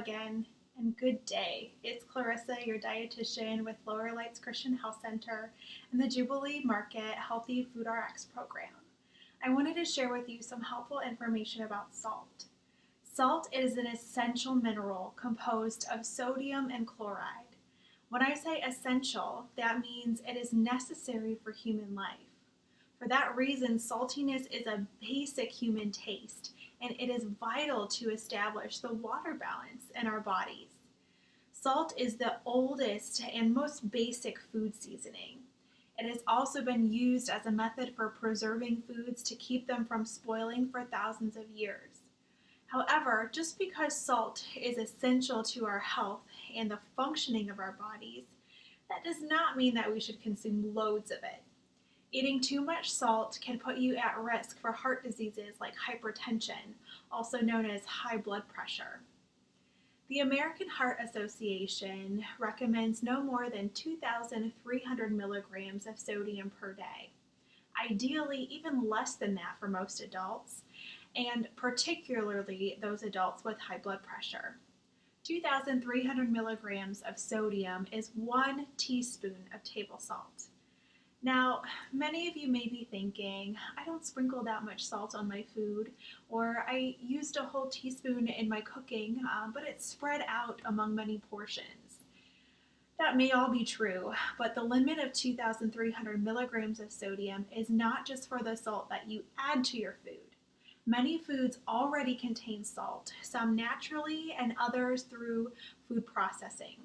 again, and good day. It's Clarissa, your dietitian with Lower Lights Christian Health Center and the Jubilee Market Healthy Food RX program. I wanted to share with you some helpful information about salt. Salt is an essential mineral composed of sodium and chloride. When I say essential, that means it is necessary for human life. For that reason, saltiness is a basic human taste, and it is vital to establish the water balance in our bodies. Salt is the oldest and most basic food seasoning. It has also been used as a method for preserving foods to keep them from spoiling for thousands of years. However, just because salt is essential to our health and the functioning of our bodies, that does not mean that we should consume loads of it. Eating too much salt can put you at risk for heart diseases like hypertension, also known as high blood pressure. The American Heart Association recommends no more than 2,300 milligrams of sodium per day. Ideally, even less than that for most adults, and particularly those adults with high blood pressure. 2,300 milligrams of sodium is 1 teaspoon of table salt. Now, many of you may be thinking, I don't sprinkle that much salt on my food, or I used a whole teaspoon in my cooking, but it's spread out among many portions. That may all be true, but the limit of 2,300 milligrams of sodium is not just for the salt that you add to your food. Many foods already contain salt, some naturally and others through food processing.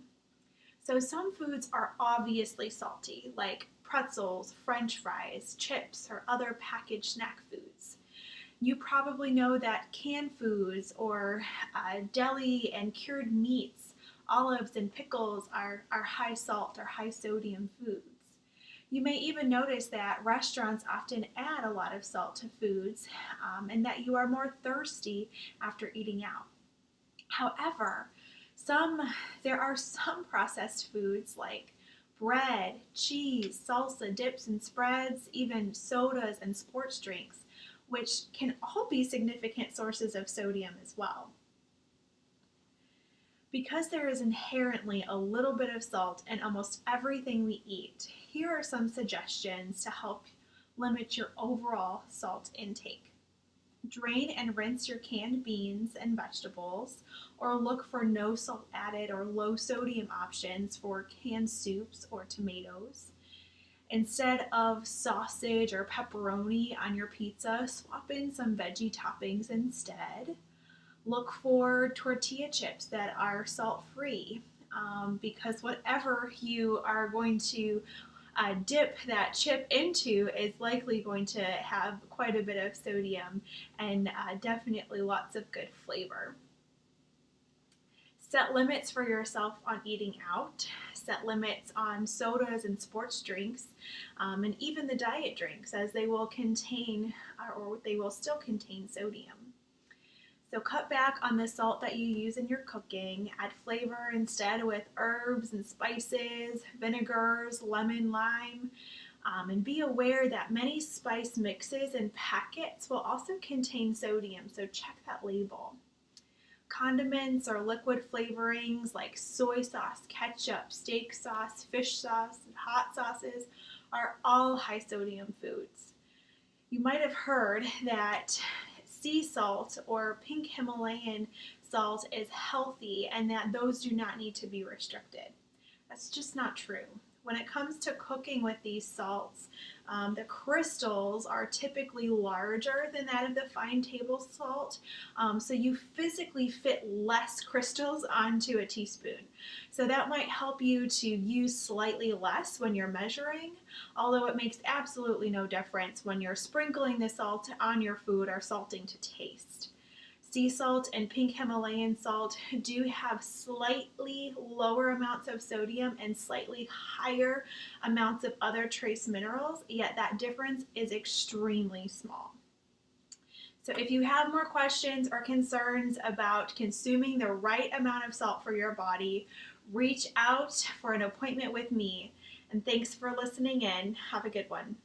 So some foods are obviously salty, like pretzels, French fries, chips, or other packaged snack foods. You probably know that canned foods or deli and cured meats, olives and pickles are high salt or high sodium foods. You may even notice that restaurants often add a lot of salt to foods and that you are more thirsty after eating out. However, there are some processed foods like bread, cheese, salsa, dips and spreads, even sodas and sports drinks, which can all be significant sources of sodium as well. Because there is inherently a little bit of salt in almost everything we eat, here are some suggestions to help limit your overall salt intake. Drain and rinse your canned beans and vegetables, or look for no salt added or low sodium options for canned soups or tomatoes. Instead of sausage or pepperoni on your pizza, swap in some veggie toppings instead. Look for tortilla chips that are salt-free because whatever you are going to dip that chip into is likely going to have quite a bit of sodium and definitely lots of good flavor. Set limits for yourself on eating out. Set limits on sodas and sports drinks, and even the diet drinks, as they will still contain sodium. So cut back on the salt that you use in your cooking. Add flavor instead with herbs and spices, vinegars, lemon, lime, and be aware that many spice mixes and packets will also contain sodium, so check that label. Condiments or liquid flavorings like soy sauce, ketchup, steak sauce, fish sauce, and hot sauces are all high sodium foods. You might have heard that sea salt or pink Himalayan salt is healthy and that those do not need to be restricted. That's just not true. When it comes to cooking with these salts, the crystals are typically larger than that of the fine table salt, so you physically fit less crystals onto a teaspoon. So that might help you to use slightly less when you're measuring, although it makes absolutely no difference when you're sprinkling the salt on your food or salting to taste. Sea salt and pink Himalayan salt do have slightly lower amounts of sodium and slightly higher amounts of other trace minerals, yet that difference is extremely small. So if you have more questions or concerns about consuming the right amount of salt for your body, reach out for an appointment with me. And thanks for listening in. Have a good one.